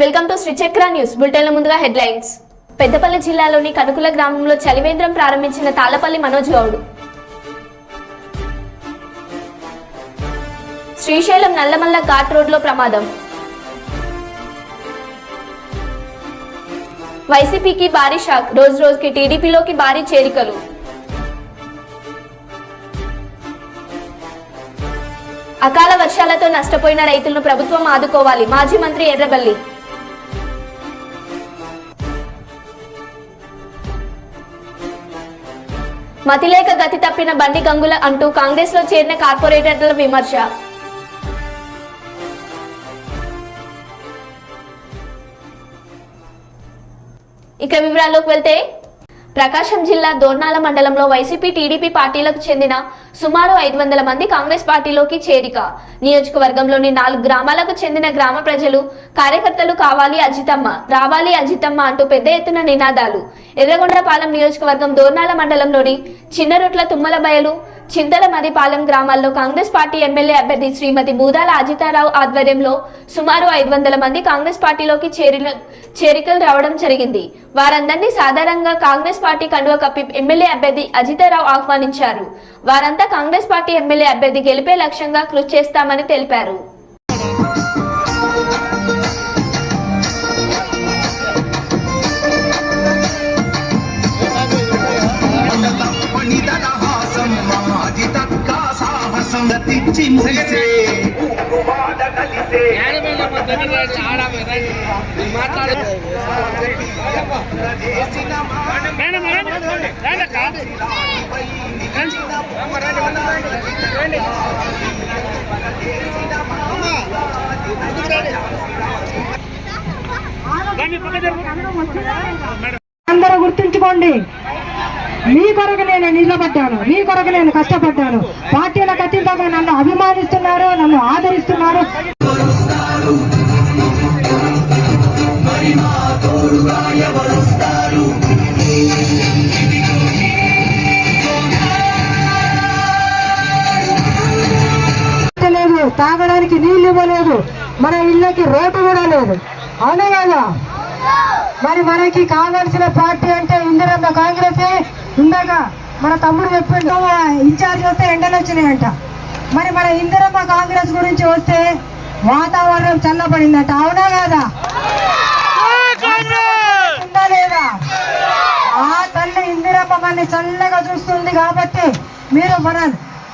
Welcome to Shri చక్ర news bulletin. ముందుగా headlines. Peddapalli జిల్లాలోని కనుకుల గ్రామంలో చలివేంద్రం ప్రారంభించిన తాళ్లపల్లి మనోజ్ గౌడ్. శ్రీశైలం నల్లమల్ల ఘాట్ రోడ్లో ప్రమాదం. వైసీపీకి భారీ షాక్, రోజు రోజుకి టీడీపీలోకి భారీ చేరికలు. అకాల వర్షాలతో నష్టపోయిన రైతులను ప్రభుత్వం ఆదుకోవాలి, మాజీ మంత్రి ఎర్రబెల్లి. మతిలేక గతి తప్పిన బండి గంగుల అంటూ కాంగ్రెస్ లో చేరిన కార్పొరేటర్ల విమర్శ. ఇక వివరాల్లోకి వెళ్తే, ప్రకాశం జిల్లా దోర్నాల మండలంలో వైసీపీ టీడీపీ పార్టీలకు చెందిన సుమారు 500 మంది కాంగ్రెస్ పార్టీలోకి చేరిక. నియోజకవర్గంలోని 4 గ్రామాలకు చెందిన గ్రామ ప్రజలు, కార్యకర్తలు కావాలి అజితమ్మ, రావాలి అజితమ్మ అంటూ పెద్ద ఎత్తున నినాదాలు. ఎర్రగొండపాలెం నియోజకవర్గం దోర్నాల మండలంలోని చిన్నరొట్ల తుమ్మలబయలు, చింతలమరిపాలెం గ్రామాల్లో కాంగ్రెస్ పార్టీ ఎమ్మెల్యే అభ్యర్థి శ్రీమతి బూదాల అజితారావు ఆధ్వర్యంలో సుమారు 500 మంది కాంగ్రెస్ పార్టీలోకి చేరికలు రావడం జరిగింది. వారందరినీ సాధారణంగా కాంగ్రెస్ పార్టీ కండువ కప్పి ఎమ్మెల్యే అభ్యర్థి అజితారావు ఆహ్వానించారు. వారంతా కాంగ్రెస్ పార్టీ ఎమ్మెల్యే అభ్యర్థి గెలిపే లక్ష్యంగా కృషి చేస్తామని తెలిపారు. అందరూ గుర్తుంచుకోండి, మీ కొరకు నేను నిలబడ్డాను, మీ కొరకు నేను కష్టపడ్డాను. పార్టీలకు అతీతంగా నన్ను అభిమానిస్తున్నారు, నన్ను ఆదరిస్తున్నారు. లేదు, తాగడానికి నీళ్లు ఇవ్వలేదు, మన ఇళ్ళకి రోడ్డు కూడా లేదు. అవునే కదా? మరి మనకి కావాల్సిన పార్టీ అంటే ఇందిరమ్మ కాంగ్రెసే. ఇందాక మన తమ్ముడు చెప్పిండు, ఇన్ఛార్జ్ వస్తే ఎండలు వచ్చినాయంట. మరి మన ఇందిరమ్మ కాంగ్రెస్ గురించి వస్తే వాతావరణం చల్లబడిందంట. అవునా కదా? లేదా? ఆ తల్లి ఇందిరమ్మ మనని చల్లగా చూస్తుంది కాబట్టి మీరు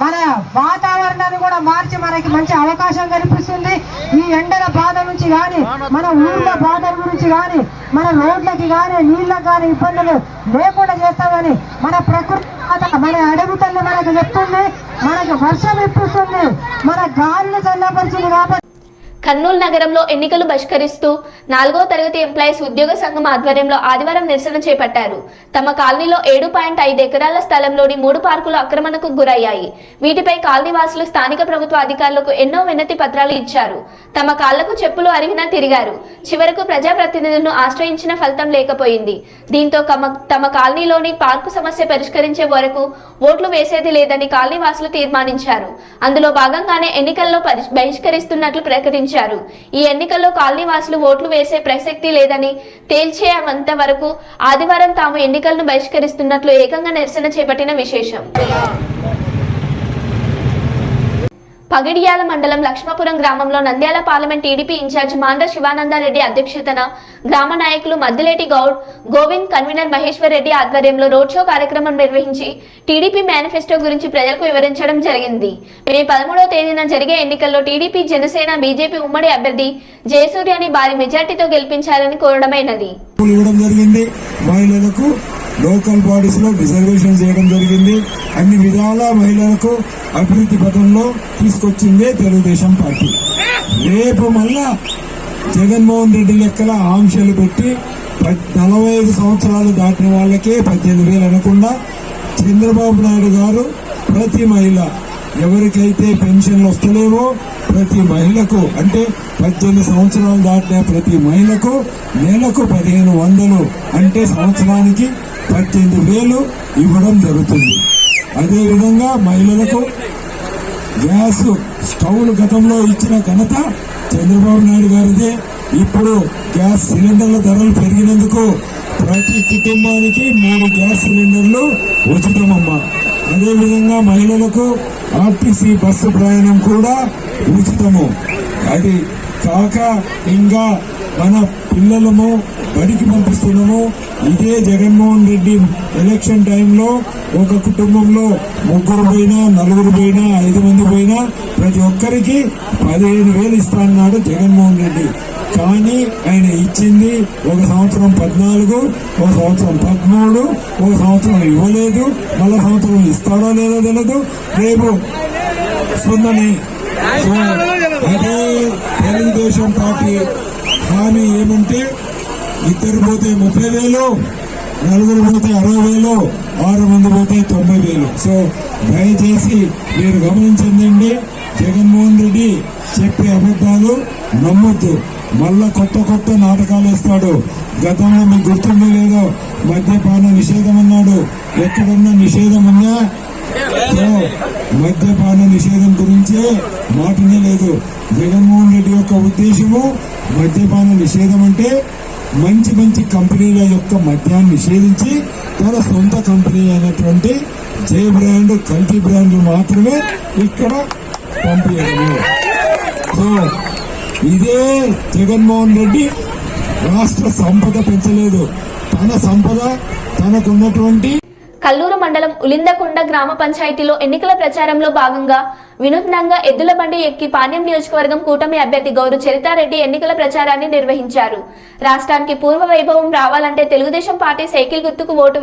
మన వాతావరణాన్ని కూడా మార్చి మనకి మంచి అవకాశం కల్పిస్తుంది. ఈ ఎండల బాధ నుంచి కానీ, మన ఊళ్ళ బాధల గురించి కానీ, మన రోడ్లకి కానీ, నీళ్ళకి కానీ ఇబ్బందులు లేకుండా చేస్తామని మన ప్రకృతి మన అడవి తల్లి మనకు చెప్తుంది. మనకు వర్షం ఇప్పిస్తుంది, మన గాలిని చల్లపరిచింది కాబట్టి. కర్నూలు నగరంలో ఎన్నికలు బహిష్కరిస్తూ 4వ తరగతి ఎంప్లాయీస్ ఉద్యోగ సంఘం ఆధ్వర్యంలో ఆదివారం నిరసన చేపట్టారు. తమ కాలనీలో 7.5 ఎకరాల స్థలంలోని 3 పార్కులు ఆక్రమణకు గురయ్యాయి. వీటిపై కాలనీ వాసులు స్థానిక ప్రభుత్వ అధికారులకు ఎన్నో వినతి పత్రాలు ఇచ్చారు. తమ కాళ్లకు చెప్పులు అరిగినా తిరిగారు. చివరకు ప్రజాప్రతినిధులను ఆశ్రయించిన ఫలితం లేకపోయింది. దీంతో తమ కాలనీలోని పార్కు సమస్య పరిష్కరించే వరకు ఓట్లు వేసేది లేదని కాలనీ వాసులు తీర్మానించారు. అందులో భాగంగానే ఎన్నికల్లో బహిష్కరిస్తున్నట్లు ప్రకటించారు. ఈ ఎన్నికల్లో కాలనీ వాసులు ఓట్లు వేసే ప్రసక్తి లేదని తేల్చేంత వరకు ఆదివారం తాము ఎన్నికలను బహిష్కరిస్తున్నట్లు ఏకంగా నిరసన చేపట్టిన విశేషం. పగిడియాల మండలం లక్ష్మపురం గ్రామంలో Nandyal parliament TDP incharge Mandra Shivanandareddy అధ్యక్షతన గ్రామ నాయకులు మద్దిలేటి గౌడ్, గోవింద్, కన్వీనర్ మహేశ్వర్ రెడ్డి ఆధ్వర్యంలో రోడ్ షో కార్యక్రమం నిర్వహించి టీడీపీ మేనిఫెస్టో గురించి ప్రజలకు వివరించడం జరిగింది. మే 13వ తేదీన జరిగే ఎన్నికల్లో టీడీపీ, జనసేన, బీజేపీ ఉమ్మడి అభ్యర్థి జయసూర్యని భారీ మెజార్టీతో గెలిపించాలని కోరడమైనది. లోకల్ బాడీస్ లో రిజర్వేషన్ చేయడం జరిగింది. అన్ని విధాల మహిళలకు అభివృద్ధి పథంలో తీసుకొచ్చిందే తెలుగుదేశం పార్టీ. రేపు మళ్ళా జగన్మోహన్ రెడ్డి లెక్కల ఆంక్షలు పెట్టి 45 సంవత్సరాలు దాటిన వాళ్ళకే 18,000 అనకుండా చంద్రబాబు నాయుడు గారు ప్రతి మహిళ ఎవరికైతే పెన్షన్లు వస్తలేవో ప్రతి మహిళకు, అంటే 18 సంవత్సరాలు దాటిన ప్రతి మహిళకు నెలకు 1,500 అంటే సంవత్సరానికి 18,000 ఇవ్వడం జరుగుతుంది. అదేవిధంగా మహిళలకు గ్యాస్ స్టవ్లు గతంలో ఇచ్చిన ఘనత చంద్రబాబు నాయుడు గారిదే. ఇప్పుడు గ్యాస్ సిలిండర్ల ధరలు పెరిగినందుకు ప్రతి కుటుంబానికి 3 గ్యాస్ సిలిండర్లు ఉచితమమ్మా. అదేవిధంగా మహిళలకు ఆర్టీసీ బస్సు ప్రయాణం కూడా ఉచితము. అది కాక ఇంకా మన పిల్లలము బడికి పంపిస్తున్నాము. ఇదే జగన్మోహన్ రెడ్డి ఎలక్షన్ టైంలో ఒక కుటుంబంలో 3 పోయినా 4 పోయినా 5 మంది పోయినా ప్రతి ఒక్కరికి 15,000 ఇస్తా అన్నాడు జగన్మోహన్ రెడ్డి. కానీ ఆయన ఇచ్చింది ఒక సంవత్సరం 14, ఒక సంవత్సరం 13, ఒక సంవత్సరం ఇవ్వలేదు. మళ్ళా సంవత్సరం ఇస్తాడో లేదో తెలియదు. రేపు సున్నని. సో అదే తెలుగుదేశం పార్టీ హామీ ఏమంటే 2 పోతే 30,000, 4 పోతే 60,000, 6 మంది పోతే 90,000. సో దయచేసి మీరు గమనించండి, జగన్మోహన్ రెడ్డి చెప్పే అబద్ధాలు నమ్మొద్దు. మళ్ళా కొత్త నాటకాలు వేస్తాడు. గతంలో మీకు గుర్తుందో లేదో మద్యపాన నిషేధం అన్నాడు. ఎక్కడన్నా నిషేధం ఉన్నా సో మద్యపాన నిషేధం గురించే మాటనే లేదు. జగన్మోహన్ రెడ్డి యొక్క ఉద్దేశము మద్యపాన నిషేధం అంటే మంచి కంపెనీల యొక్క మద్యాన్ని నిషేధించి తన సొంత కంపెనీ అయినటువంటి జే బ్రాండ్, కల్తీ బ్రాండ్లు మాత్రమే ఇక్కడ పంపించడము. సో ఇదే జగన్మోహన్ రెడ్డి రాష్ట్ర సంపద పెంచలేదు. తన సంపద తనకున్నటువంటి కల్లూరు మండలం ఉలిందకొండ గ్రామ పంచాయతీలో ఎన్నికల ప్రచారంలో భాగంగా వినూత్నంగా ఎద్దుల బండి ఎక్కి పాణ్యం నియోజకవర్గం కూటమి అభ్యర్థి గౌరు చరితారెడ్డి ఎన్నికల ప్రచారాన్ని నిర్వహించారు. రాష్ట్రానికి పూర్వ వైభవం రావాలంటే తెలుగుదేశం పార్టీ సైకిల్ గుర్తుకు ఓటు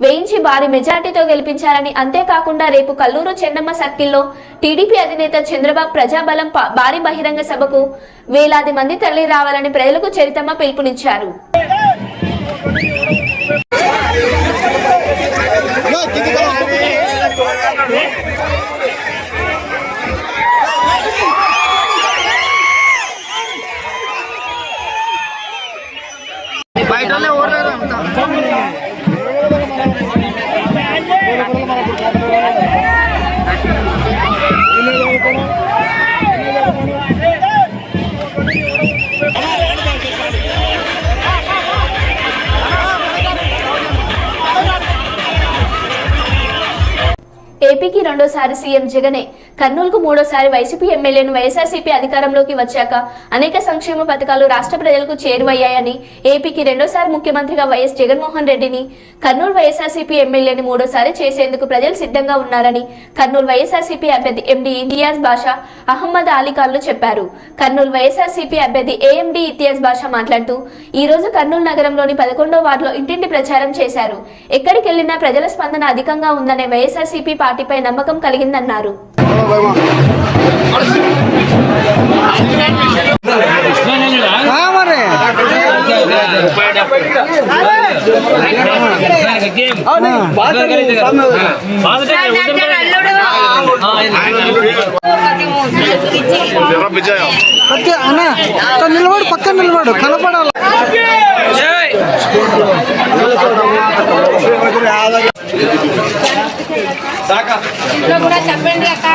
వేయించి భారీ మెజార్టీతో గెలిపించాలని, అంతేకాకుండా రేపు కల్లూరు చెన్నమ్మ సర్కిల్లో టీడీపీ అధినేత చంద్రబాబు ప్రజాబలం భారీ బహిరంగ సభకు వేలాది మంది తరలి రావాలని ప్రజలకు చరితమ్మ పిలుపునిచ్చారు. ఏపీకి రెండోసారి సీఎం జగనే, కర్నూలుకు మూడోసారి వైసీపీ ఎమ్మెల్యేను వైఎస్ఆర్సీపీ అధికారంలోకి వచ్చాక అనేక సంక్షేమ పథకాలు రాష్ట్ర ప్రజలకు చేరువయ్యాయని, ఏపీకి రెండోసారి ముఖ్యమంత్రిగా వైఎస్ జగన్మోహన్ రెడ్డిని, కర్నూలు వైఎస్ఆర్సీపీ ఎమ్మెల్యేని మూడోసారి చేసేందుకు ప్రజలు సిద్ధంగా ఉన్నారని కర్నూలు వైఎస్ఆర్సీపీ అభ్యర్థి ఎండీ ఇంతియాజ్ బాషా అహ్మద్ అలీఖాన్లు చెప్పారు. కర్నూలు వైఎస్ఆర్సీపీ అభ్యర్థి ఏఎండీ ఇంతియాజ్ బాషా మాట్లాడుతూ ఈ రోజు కర్నూలు నగరంలోని 11వ వార్డులో ఇంటింటి ప్రచారం చేశారు. ఎక్కడికి వెళ్లినా ప్రజల స్పందన అధికంగా ఉందనే వైఎస్ఆర్సీపీ పార్టీపై నమ్మకం కలిగిందన్నారు. నిలబడు, పక్కన నిలబడు, కనపడాలి. చెప్పండి అక్క.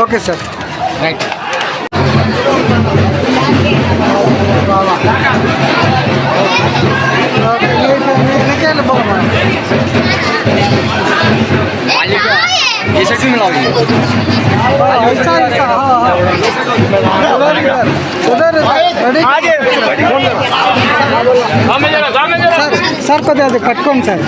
Okay sir, right. సార్ కొద్దిగా అది పట్టుకోండి సార్.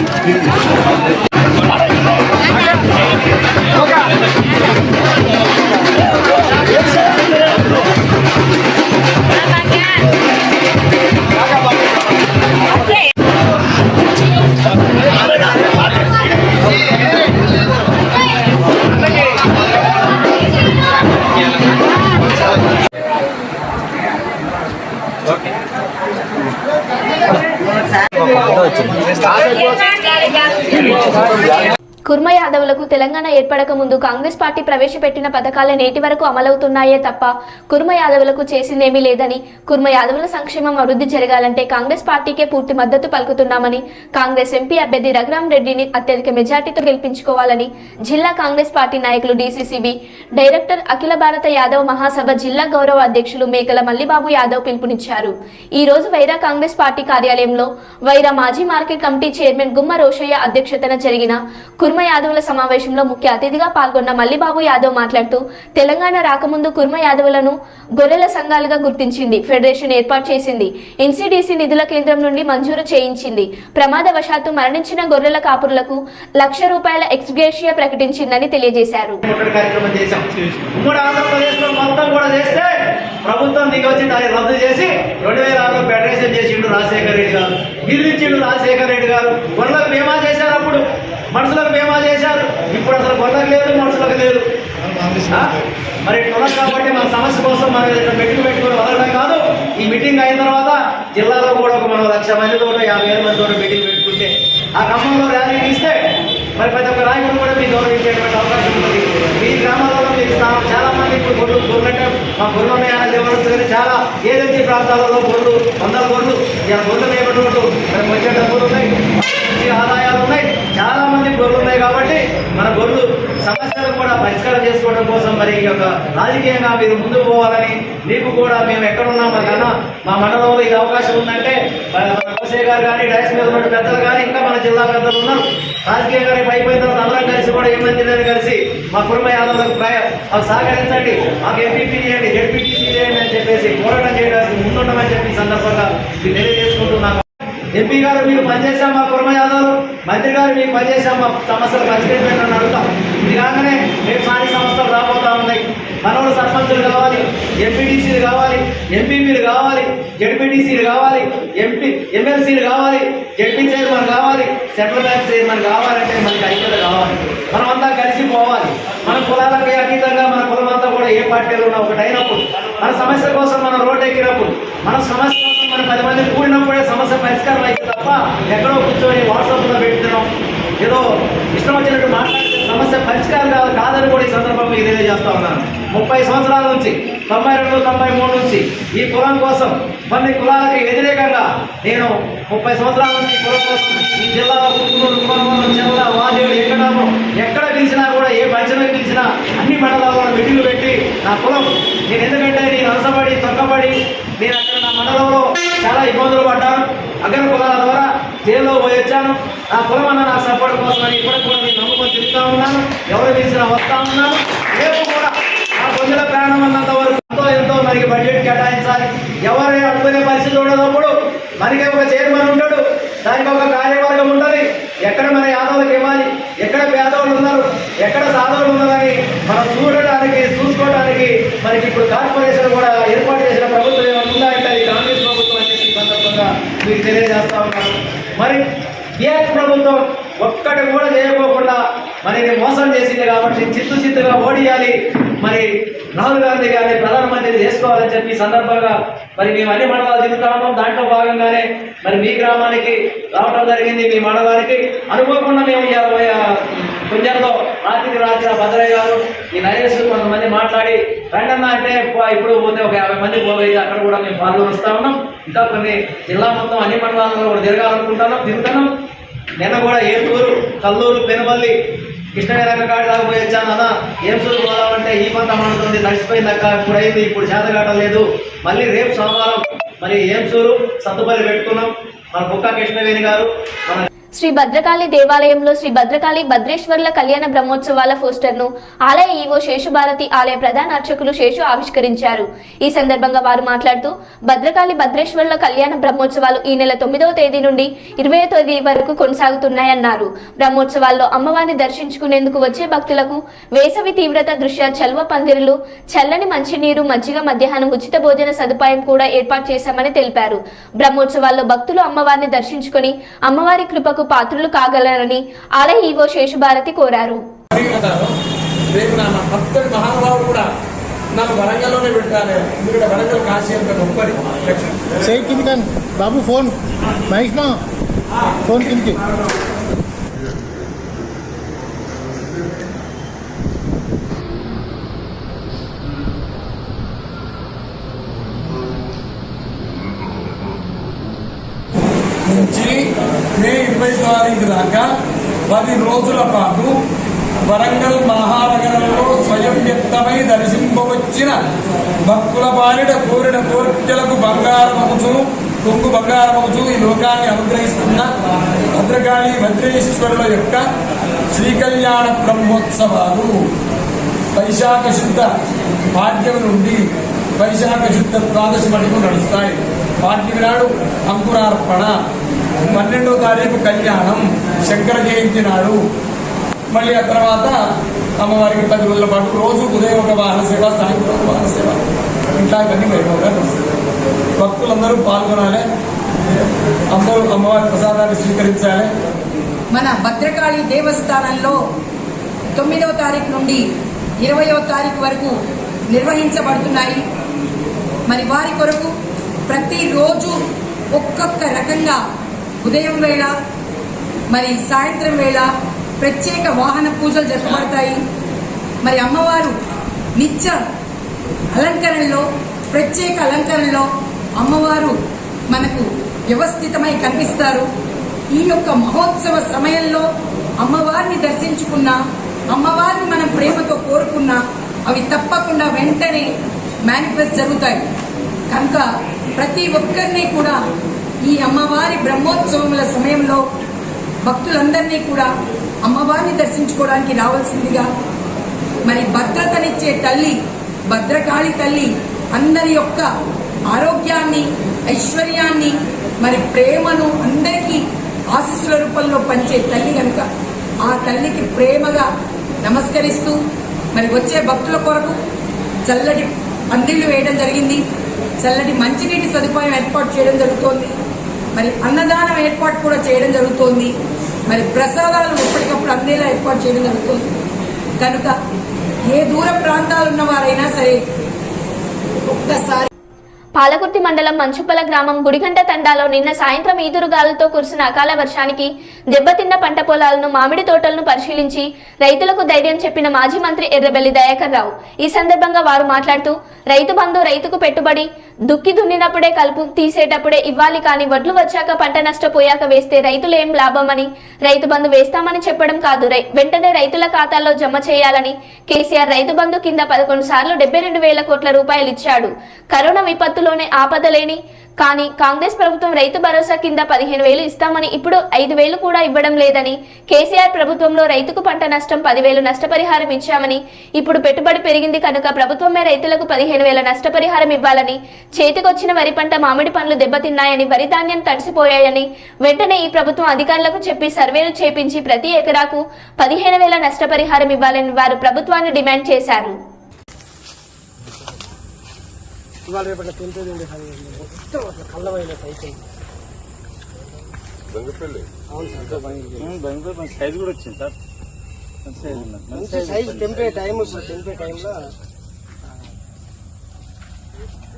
కుర్మ యాదవులకు తెలంగాణ ఏర్పడక ముందు కాంగ్రెస్ పార్టీ ప్రవేశపెట్టిన పథకాలే నేటి వరకు అమలవుతున్నాయే తప్ప కుర్మ యాదవులకు చేసిందేమీ లేదని, కుర్మ యాదవుల సంక్షేమం అభివృద్ధి జరగాలంటే కాంగ్రెస్ పార్టీకే పూర్తి మద్దతు పలుకుతున్నామని, కాంగ్రెస్ ఎంపీ అభ్యర్థి రఘురామ్ రెడ్డిని అత్యధిక మెజార్టీతో గెలిపించుకోవాలని జిల్లా కాంగ్రెస్ పార్టీ నాయకులు డీసీసీబీ డైరెక్టర్ అఖిల భారత యాదవ మహాసభ జిల్లా గౌరవ అధ్యక్షులు మేకల మల్లిబాబు యాదవ్ పిలుపునిచ్చారు. ఈ రోజు వైరా కాంగ్రెస్ పార్టీ కార్యాలయంలో వైరా మాజీ మార్కెట్ కమిటీ చైర్మన్ గుమ్మ రోషయ్య అధ్యక్షతన జరిగిన కుర్మ యాదవుల సమావేశంలో ముఖ్య అతిథిగా పాల్గొన్న మల్లిబాబు యాదవ్ మాట్లాడుతూ, తెలంగాణ రాకముందు కుర్మ యాదవులను గొర్రెల సంఘాలుగా గుర్తించింది, ఫెడరేషన్ ఏర్పాటు చేసింది, ఎన్సీడీసీ నిధుల కేంద్రం నుండి మంజూరు చేయించింది, ప్రమాదవశాత్తు మరణించిన గొర్రెల కాపురులకు ₹1,00,000 ఎక్స్గ్రేషియా ప్రకటించిందని తెలియజేశారు. ప్రభుత్వం దిగొచ్చి దాన్ని రద్దు చేసి 2006లో ఫెడరేషన్ చేసిండు రాజశేఖర రెడ్డి గారు, నిధులిచ్చిండు రాజశేఖర రెడ్డి గారు. గొర్రెలకు బీమా చేశారు, అప్పుడు మనుషులకు బీమా చేశారు, ఇప్పుడు అసలు గొర్రెలకు లేదు, మనుషులకు లేదు. మరి తొలగ కాబట్టి మన సమస్య కోసం మనం మీటింగ్ పెట్టుకుని వదలడం కాదు. ఈ మీటింగ్ అయిన తర్వాత జిల్లాలో కూడా మనం 1,00,000 మందితో 50,000 మందితో మీటింగ్ పెట్టుకుంటే, ఆ ఖమ్మంలో ర్యాలీ ఇస్తే మరి ప్రతి ఒక్క నాయకుడు కూడా మీకు గౌరవించేటువంటి అవకాశం ఉంటుంది. మీ గ్రామాలలో మీకు చాలా మంది ఇప్పుడు గొర్రెలంటే మా గొర్రెలు ఉన్నాయని దేవుడు చాలా ఏజెన్సీ ప్రాంతాలలో గొర్రెలు 100 గొర్రెలు ఇలా గొర్రెలు లేకుండా మనకు వచ్చే డబ్బులు ఉన్నాయి, ఆదాయాలు ఉన్నాయి, చాలా మంది గొర్రెలు ఉన్నాయి. కాబట్టి మన గొర్రెలు సమస్యలు కూడా పరిష్కారం చేసుకోవడం కోసం మరి ఈ యొక్క రాజకీయంగా మీరు ముందుకు పోవాలని, మీకు కూడా మేము ఎక్కడున్నాం కన్నా మా మండలంలో ఇది అవకాశం ఉందంటే మన కోసే గారు కానీ డైస్ మీద ఉన్న పెద్దలు కానీ ఇంకా మన జిల్లా పెద్దలు ఉన్నారు. రాజకీయంగా రేపు అయిపోయిన తర్వాత అందరం కలిసి కూడా ఏమంది కలిసి మా కుర్మ యాదవులకు మాకు సహకరించండి, మాకు ఎంపీపీ చేయండి, జడ్పీటీసీ చేయండి అని చెప్పేసి పోరాటం చేయడానికి ముందుండమని చెప్పి ఈ సందర్భంగా ఇది తెలియజేసుకుంటున్నాను. ఎంపీ గారు మీరు పనిచేసాం మా కుర్మ యాదవులు, మంత్రి గారు మీకు పనిచేసాం మా సమస్యలు పరిష్కరించండి అడుగుతాం. ఇది కాగానే రేపు స్థానిక సంస్థలు రాబోతా ఉన్నాయి. మనోళ్ళు సర్పంచులు కావాలి, ఎంపీటీసీలు కావాలి, ఎంపీపీలు కావాలి, జడ్పీటీసీలు కావాలి, ఎమ్మెల్సీలు కావాలి, జడ్పీ చైర్మన్ కావాలి, సెంట్రల్ బ్యాంక్ చైర్మన్ కావాలంటే మనకి ఐక్యత కావాలి. మనమంతా కలిసి పోవాలి. మన కులాలకి అతీతంగా మన కులమంతా కూడా ఏ పార్టీలో ఉన్నా ఒకటైనప్పుడు, మన సమస్య కోసం మనం రోడ్డు ఎక్కినప్పుడు, మన సమస్య కోసం మనం 10 మంది కూడినప్పుడే సమస్య పరిష్కారం అయితే తప్ప ఎక్కడో కూర్చొని వాట్సాప్లో పెట్టుతున్నాం ఏదో ఇష్టం వచ్చినట్టు మాట్లాడితే సమస్య పరిష్కారం కాదని కూడా ఈ సందర్భంగా మీకు తెలియజేస్తా ఉన్నాను. 30 సంవత్సరాల నుంచి 92, 93 నుంచి ఈ కులం కోసం కొన్ని కులాలకి వ్యతిరేకంగా నేను 30 సంవత్సరాల నుంచి ఈ కులం కోసం ఈ జిల్లాలో జిల్లా వాజేడు ఎక్కడ పిలిచినా కూడా ఏ పంచమే పిలిచినా అన్ని మండలాల్లో మీటింగ్లు పెట్టి నా కులం నేను ఎందుకంటే నేను అనసపడి తొక్కబడి నేను అక్కడ నా మండలంలో చాలా ఇబ్బందులు పడ్డాను. అగ్ర కులాల ద్వారా జైల్లో పోయి వచ్చాను. నా కులం అన్న నా సపోర్ట్ కోసం అని ఇప్పటికి కూడా నేను నమ్ముకొని తిరుగుతూ ఉన్నాను. ఎవరు పిలిచినా వస్తూ ఉన్నాను. రేపు కూడా నా ప్రజల ప్రాణం అన్నంత వరకు ఎంతో మనకి బడ్జెట్ కేటాయించాలి. ఎవరు అనుకునే పరిస్థితి ఉండదప్పుడు మనకి ఒక చైర్మన్ ఉంటాడు, దానికి ఒక కార్యవర్గం ఉంటుంది. ఎక్కడ మన యాదవులకు ఇవ్వాలి, ఎక్కడ పేదవాళ్ళు ఉన్నారు, ఎక్కడ సాధవులు ఉన్నారని మనం చూసుకోవడానికి మనకి ఇప్పుడు కార్పొరేషన్ కూడా ఏర్పాటు చేసిన ప్రభుత్వం ఏమన్నా అంటే అది కాంగ్రెస్ ప్రభుత్వం అని చెప్పి సందర్భంగా మీకు తెలియజేస్తా ఉన్నాను. మరి టీఆర్ఎస్ ప్రభుత్వం ఒక్కటి కూడా చేయకోకుండా మరి మోసం చేసింది కాబట్టి చిత్తుగా ఓడియాలి. మరి రాహుల్ గాంధీ గారిని ప్రధానమంత్రి చేసుకోవాలని చెప్పి సందర్భంగా మరి మేము అన్ని మండలాలు తిరుగుతా ఉన్నాం. దాంట్లో భాగంగానే మరి మీ గ్రామానికి రావడం జరిగింది. మీ మండలానికి అనుకోకుండా మేము కొంచెంలో రాత్రికి రాత్రి భద్రయ్య గారు ఈ నరేష్ కొంతమంది మాట్లాడి రండన్నా అంటే ఇప్పుడు పోతే ఒక 50 మంది పోగైతే అక్కడ కూడా మేము పాల్గొనిస్తా ఉన్నాం. ఇంకా కొన్ని జిల్లా మొత్తం అన్ని మండలాల్లో కూడా తిరుగుతున్నాం. నిన్న కూడా ఏటూరు, కల్లూరు, పెనుబల్లి, కృష్ణగారి కాడి దాకా పోయి వచ్చాను. అన్న ఏంసూరు పోదామంటే ఈ పంట మండుతుంది, నడిచిపోయిందక్క, ఇప్పుడు అయింది, ఇప్పుడు చేతగాటం లేదు. మళ్ళీ రేపు సోమవారం మరి ఏంసూరు సత్తుపల్లి పెట్టుకున్నాం. మన బుక్క కృష్ణవేణి గారు మన శ్రీ భద్రకాళి దేవాలయంలో శ్రీ భద్రకాళి భద్రేశ్వర్ల కళ్యాణ బ్రహ్మోత్సవాల పోస్టర్ను ఆలయ ఈవో శేషుభారతి ఆలయ ప్రధాన అర్చకులు శేషు ఆవిష్కరించారు. ఈ సందర్భంగా వారు మాట్లాడుతూ భద్రకాళి భద్రేశ్వర్ల కళ్యాణ బ్రహ్మోత్సవాలు ఈ నెల 9వ తేదీ నుండి 20వ తేదీ వరకు కొనసాగుతున్నాయన్నారు. బ్రహ్మోత్సవాల్లో అమ్మవారిని దర్శించుకునేందుకు వచ్చే భక్తులకు వేసవి తీవ్రత దృష్ట్యా చల్వ పందిరులు, చల్లని మంచినీరు, మజ్జిగ, మధ్యాహ్నం ఉచిత భోజన సదుపాయం కూడా ఏర్పాటు చేశామని తెలిపారు. బ్రహ్మోత్సవాల్లో భక్తులు అమ్మవారిని దర్శించుకుని అమ్మవారి కృపకు పాత్రలు కాగలరని ఆలయ ఈవో శేషుభారతి కోరారు. మహానుభావుడు కూడా నాకు వరంగల్లోనే పెట్టాలి, ఎందుకంటే వరంగల్ కాశీ అంత గొప్పది. బాబు ఫోన్ మహేష్ ఫోన్ కిందకి నుంచి మే 20 తారీఖు దాకా 10 రోజుల పాటు వరంగల్ మహానగరంలో స్వయం వ్యక్తమై దర్శింపవచ్చిన భక్తుల పాలిట కోరిన కోర్కెలకు బంగారమగుచు కొంగు బంగారమగుచు ఈ లోకాన్ని అనుగ్రహిస్తున్న భద్రకాళి భద్రేశ్వరుల యొక్క శ్రీకళ్యాణ బ్రహ్మోత్సవాలు వైశాఖ శుద్ధ పాడ్యమి నుండి వైశాఖ శుద్ధ ద్వాదశి మటుకు నడుస్తాయి. పాడ్యమి నాడు అంకురార్పణ, 12వ తారీఖు కళ్యాణం, శంకర జయంతి నాడు, మళ్ళీ ఆ తర్వాత అమ్మవారికి 10 రోజుల పాటు రోజు ఉదయం ఒక వాహన సేవ, సాయంత్రం ఒక వాహన సేవ, ఇట్లాంటివన్నీ వైభవంగా నడుస్తుంది. భక్తులందరూ పాల్గొనాలి, అందరూ అమ్మవారి ప్రసాదాన్ని స్వీకరించాలి. మన భద్రకాళి దేవస్థానంలో 9వ తారీఖు నుండి 20వ తారీఖు వరకు నిర్వహించబడుతున్నాయి. మరి వారి కొరకు ప్రతిరోజు ఒక్కొక్క రకంగా ఉదయం వేళ మరి సాయంత్రం వేళ ప్రత్యేక వాహన పూజలు జరపబడతాయి. మరి అమ్మవారు నిత్య అలంకరణలో, ప్రత్యేక అలంకరణలో అమ్మవారు మనకు వ్యవస్థితమై కనిపిస్తారు. ఈ యొక్క మహోత్సవ సమయంలో అమ్మవారిని దర్శించుకున్నా, అమ్మవారిని మనం ప్రేమతో కోరుకున్నా అవి తప్పకుండా వెంటనే మేనిఫెస్ట్ జరుగుతాయి. కనుక ప్రతి ఒక్కరిని కూడా ఈ అమ్మవారి బ్రహ్మోత్సవముల సమయంలో భక్తులందరినీ కూడా అమ్మవారిని దర్శించుకోవడానికి రావాల్సిందిగా, మరి భద్రతనిచ్చే తల్లి భద్రకాళి తల్లి అందరి యొక్క ఆరోగ్యాన్ని, ఐశ్వర్యాన్ని, మరి ప్రేమను అందరికీ ఆశీస్సుల రూపంలో పంచే తల్లి కనుక ఆ తల్లికి ప్రేమగా నమస్కరిస్తూ మరి వచ్చే భక్తుల కొరకు చల్లటి పందిళ్లు వేయడం జరిగింది. చల్లటి మంచినీటి సదుపాయం ఏర్పాటు చేయడం జరుగుతోంది. మరి అన్నదానం ఏర్పాటు కూడా చేయడం జరుగుతోంది. మరి ప్రసాదాలు ఎప్పటికప్పుడు అందేలా ఏర్పాటు చేయడం జరుగుతుంది. కనుక ఏ దూర ప్రాంతాలు ఉన్న వారైనా సరే ఒక్కసారి పాలకుర్తి మండలం మంచుపల గ్రామం గుడిగంట తండాలో నిన్న సాయంత్రం ఈదురుగాలులతో కురిసిన అకాల వర్షానికి దెబ్బతిన్న పంట పొలాలను, మామిడి తోటలను పరిశీలించి రైతులకు ధైర్యం చెప్పిన మాజీ మంత్రి ఎర్రబెల్లి దయాకర్ రావు ఈ సందర్భంగా వారు మాట్లాడుతూ, రైతు బంధు రైతుకు పెట్టుబడి దుక్కి దున్నినప్పుడే, కలుపు తీసేటప్పుడే ఇవ్వాలి, కానీ వడ్లు వచ్చాక పంట నష్టపోయాక వేస్తే రైతులేం లాభమని, రైతు బంధు వేస్తామని చెప్పడం కాదు, వెంటనే రైతుల ఖాతాల్లో జమ చేయాలని కేసీఆర్ రైతు బంధు కింద 11 సార్లు 72,000 కోట్ల రూపాయలు ఇచ్చాడు. కరోనా విపత్తులోనే ఆపదలేని కానీ కాంగ్రెస్ ప్రభుత్వం రైతు భరోసా కింద 15,000 ఇస్తామని ఇప్పుడు 5,000 కూడా ఇవ్వడం లేదని, కేసీఆర్ ప్రభుత్వంలో రైతుకు పంట నష్టం 10,000 నష్టపరిహారం ఇచ్చామని, ఇప్పుడు పెట్టుబడి పెరిగింది కనుక ప్రభుత్వమే రైతులకు 15,000 నష్టపరిహారం ఇవ్వాలని, చేతికొచ్చిన వరి పంట, మామిడి పండ్లు దెబ్బతిన్నాయని, వరి ధాన్యం తడిసిపోయాయని, వెంటనే ఈ ప్రభుత్వం అధికారులకు చెప్పి సర్వేలు చేపించి ప్రతి ఎకరాకు 15,000 నష్టపరిహారం ఇవ్వాలని వారు ప్రభుత్వాన్ని డిమాండ్ చేశారు. ఇవాళ రేపటి తింటుందండి మొత్తం అట్లా కళ్ళమైన సైకిల్ అవును సార్, సైజ్ కూడా వచ్చింది సార్. మంచి సైజ్ తెంపే టైం వస్తుంది. తెంపే టైంలో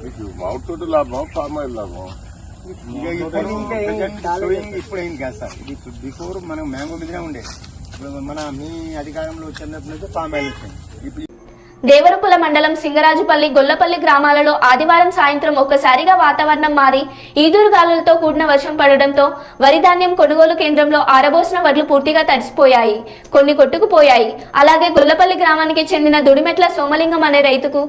మీకు మామిడి తోట లాభం, ఫామ్ ఆయిల్ లాభం. ఇప్పుడు ఏం కాదు సార్. ఇది బిఫోర్ మనం మ్యాంగో మీదనే ఉండేది. మన మీ అధికారంలో వచ్చినప్పుడు నుంచి ఫామ్ ఆయిల్ వచ్చింది. దేవరపుల మండలం సింగరాజుపల్లి, గొల్లపల్లి గ్రామాలలో ఆదివారం సాయంత్రం ఒక్కసారిగా వాతావరణం మారి ఈదురుగాలులతో కూడిన వర్షం పడడంతో వరి ధాన్యం కొనుగోలు కేంద్రంలో ఆరబోసిన వడ్లు పూర్తిగా తడిసిపోయాయి, కొన్ని కొట్టుకుపోయాయి. అలాగే గొల్లపల్లి గ్రామానికి చెందిన దుడిమెట్ల సోమలింగం అనే రైతుకు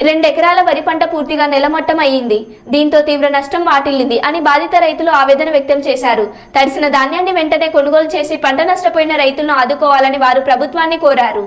2 ఎకరాల వరి పంట పూర్తిగా నెలమట్టం అయ్యింది. దీంతో తీవ్ర నష్టం వాటిల్లింది అని బాధిత రైతులు ఆవేదన వ్యక్తం చేశారు. తడిసిన ధాన్యాన్ని వెంటనే కొనుగోలు చేసి పంట నష్టపోయిన రైతులను ఆదుకోవాలని వారు ప్రభుత్వాన్ని కోరారు.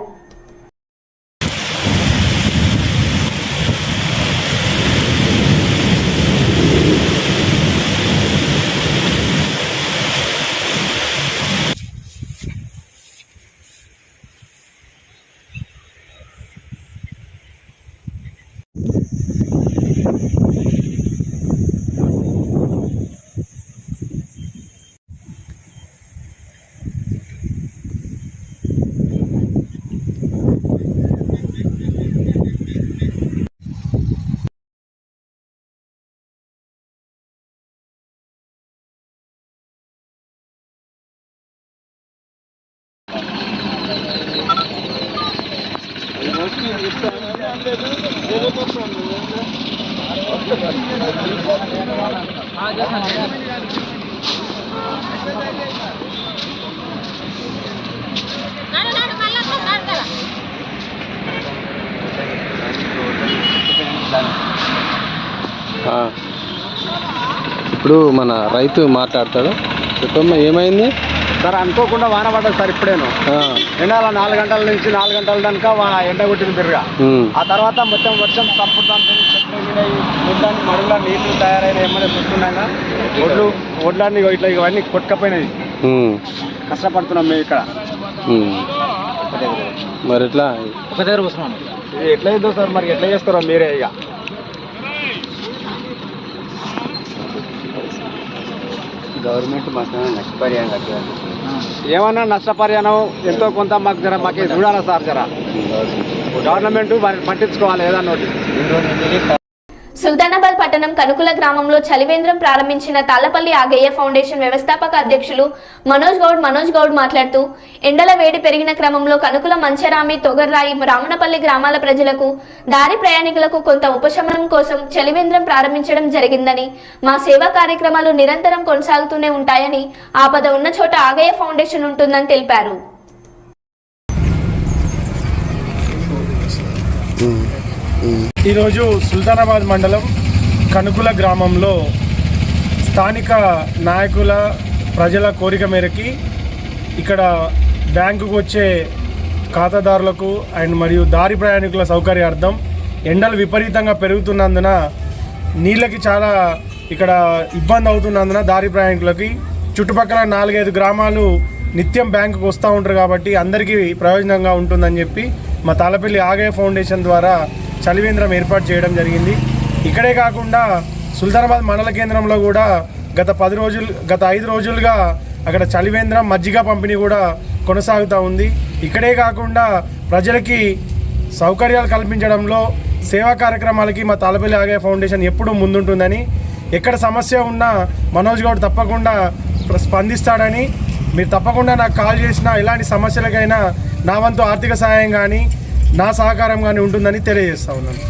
ఇప్పుడు మన రైతు మాట్లాడతాడు. చెప్పమ్మా ఏమైంది? సార్ అనుకోకుండా వాన పడ్డది సార్. ఇప్పుడేను ఎండాల 4 గంటల నుంచి 4 గంటల దాకా ఎండ కొట్టింది బిర్రుగా. ఆ తర్వాత మొత్తం వర్షం సంపుతాంతో మొత్తాన్ని మడుగులా నీళ్లు తయారైన ఏమైనా చూస్తున్నాగా ఒడ్లన్నీ ఇట్లా ఇవన్నీ కొట్టుకపోయినాయి. కష్టపడుతున్నాం మేము ఇక్కడ. మరి ఎట్లా ఒక దగ్గర కూర్చున్నాం. ఎట్లా చేద్దాం సార్? మరి ఎట్లా చేస్తారో మీరే. ఇక గవర్నమెంట్ మాకు నష్టపరిహారం కట్టాలి. ఏమన్నా నష్టపరిహారం ఎంతో కొంత మాకు చూడాలి సార్. జర గవర్నమెంట్ పట్టించుకోవాలి ఏదన్నా ఒకటి. సుల్తానాబాద్ పట్టణం కనుకుల గ్రామంలో చలివేంద్రం ప్రారంభించిన తాళ్లపల్లి ఆగయ్య ఫౌండేషన్ వ్యవస్థాపక అధ్యక్షులు మనోజ్ గౌడ్ మాట్లాడుతూ ఎండల వేడి పెరిగిన క్రమంలో కనుకుల మంచరామి, తొగర్రాయి, రామనపల్లి గ్రామాల ప్రజలకు, దారి ప్రయాణికులకు కొంత ఉపశమనం కోసం చలివేంద్రం ప్రారంభించడం జరిగిందని, మా సేవా కార్యక్రమాలు నిరంతరం కొనసాగుతూనే ఉంటాయని, ఆపద ఉన్న చోట ఆగయ్య ఫౌండేషన్ ఉంటుందని తెలిపారు. ఈరోజు సుల్తానాబాద్ మండలం కనుకుల గ్రామంలో స్థానిక నాయకుల ప్రజల కోరిక మేరకి ఇక్కడ బ్యాంకుకు వచ్చే ఖాతాదారులకు అండ్ మరియు దారి ప్రయాణికుల సౌకర్యార్థం ఎండలు విపరీతంగా పెరుగుతున్నందున నీళ్ళకి చాలా ఇక్కడ ఇబ్బంది అవుతున్నందున దారి ప్రయాణికులకి చుట్టుపక్కల 4-5 గ్రామాలు నిత్యం బ్యాంకుకు వస్తూ ఉంటారు కాబట్టి అందరికీ ప్రయోజనంగా ఉంటుందని చెప్పి మా తాళ్లపల్లి ఆగయ్య ఫౌండేషన్ ద్వారా చలివేంద్రం ఏర్పాటు చేయడం జరిగింది. ఇక్కడే కాకుండా సుల్తానాబాద్ మండల కేంద్రంలో కూడా గత 5 రోజులుగా అక్కడ చలివేంద్రం మజ్జిగ పంపిణీ కూడా కొనసాగుతూ ఉంది. ఇక్కడే కాకుండా ప్రజలకి సౌకర్యాలు కల్పించడంలో సేవా కార్యక్రమాలకి మా తాళ్లపల్లి ఆగయ్య ఫౌండేషన్ ఎప్పుడూ ముందుంటుందని, ఎక్కడ సమస్య ఉన్నా మనోజ్ గౌడ్ తప్పకుండా స్పందిస్తాడని, మీరు తప్పకుండా నాకు కాల్ చేసినా ఎలాంటి సమస్యలకైనా నా వంతు ఆర్థిక సహాయం కానీ నా సహకారం కానీ ఉంటుందని తెలియజేస్తా ఉన్నాను.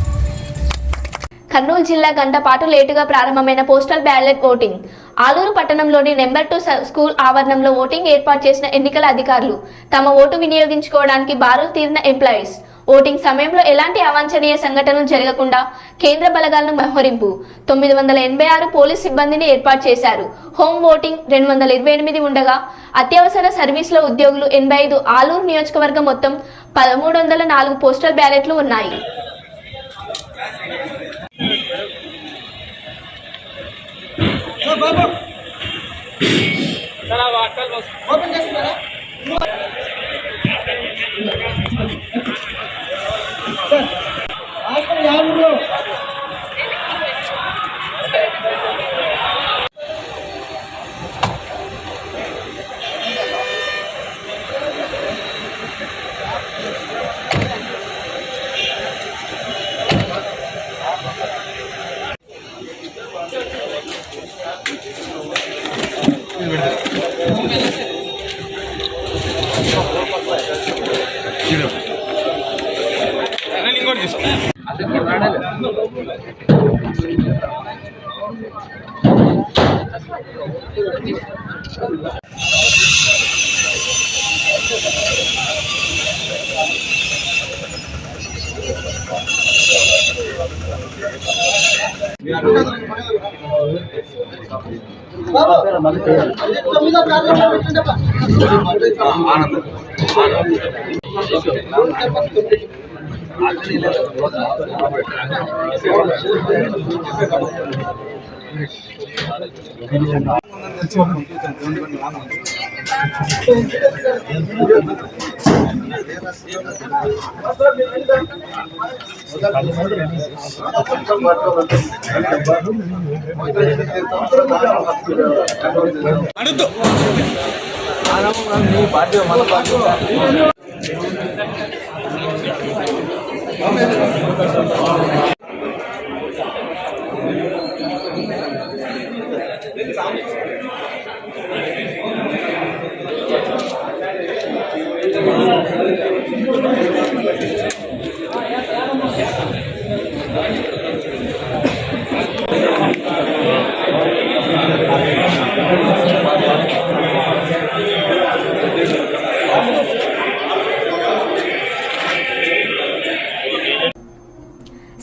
కర్నూలు జిల్లా గంట పాటు లేటుగా ప్రారంభమైన పోస్టల్ బ్యాలెట్ ఓటింగ్. ఆలూరు పట్టణంలోని నెంబర్ 2 స్కూల్ ఆవరణంలో ఓటింగ్ ఏర్పాటు చేసిన ఎన్నికల అధికారులు తమ ఓటు వినియోగించుకోవడానికి బారులు తీరిన ఎంప్లాయీస్. ఓటింగ్ సమయంలో ఎలాంటి అవాంఛనీయ సంఘటనలు జరగకుండా కేంద్ర బలగాలను మోహరింపు. 986 పోలీస్ సిబ్బందిని ఏర్పాటు చేశారు. హోమ్ ఓటింగ్ 228 ఉండగా అత్యవసర సర్వీసుల ఉద్యోగులు 85. ఆలూరు నియోజకవర్గం మొత్తం 1304 పోస్టల్ బ్యాలెట్లు ఉన్నాయి.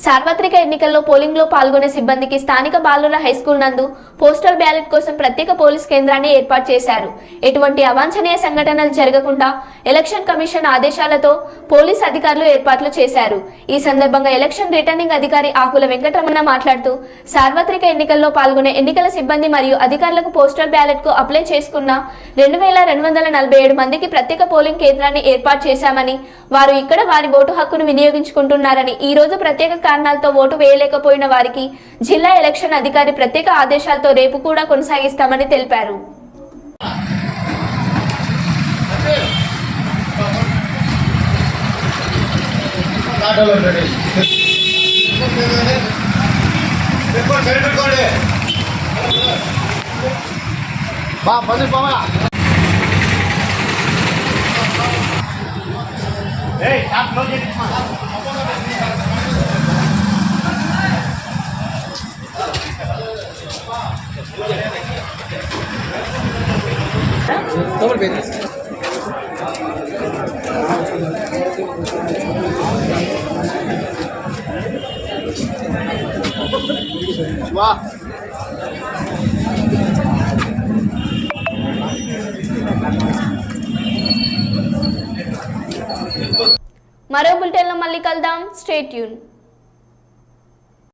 సార్వత్రిక ఎన్నికల్లో పోలింగ్లో పాల్గొనే సిబ్బందికి స్థానిక బాలుర హైస్కూల్ నందు పోస్టల్ బ్యాలెట్ కోసం ప్రత్యేక పోలీస్ కేంద్రాన్ని ఏర్పాటు చేశారు. ఎటువంటి అవాంఛనీయ సంఘటనలు జరగకుండా ఎలక్షన్ కమిషన్ ఆదేశాలతో పోలీస్ అధికారులు ఏర్పాట్లు చేశారు. ఈ సందర్భంగా ఎలక్షన్ రిటర్నింగ్ అధికారి ఆకుల వెంకటరమణ మాట్లాడుతూ సార్వత్రిక ఎన్నికల్లో పాల్గొనే ఎన్నికల సిబ్బంది మరియు అధికారులకు పోస్టల్ బ్యాలెట్ కు అప్లై చేసుకున్న 2247 మందికి ప్రత్యేక పోలింగ్ కేంద్రాన్ని ఏర్పాటు చేశామని, వారు ఇక్కడ వారి ఓటు హక్కును వినియోగించుకుంటున్నారని, ఈ రోజు ప్రత్యేక కారణాలతో ఓటు వేయలేకపోయిన వారికి జిల్లా ఎలక్షన్ అధికారి ప్రత్యేక ఆదేశాలతో రేపు కూడా కొనసాగిస్తామని తెలిపారు. మరో బులెటిన్లో మళ్ళీ కలుద్దాం. Stay tune.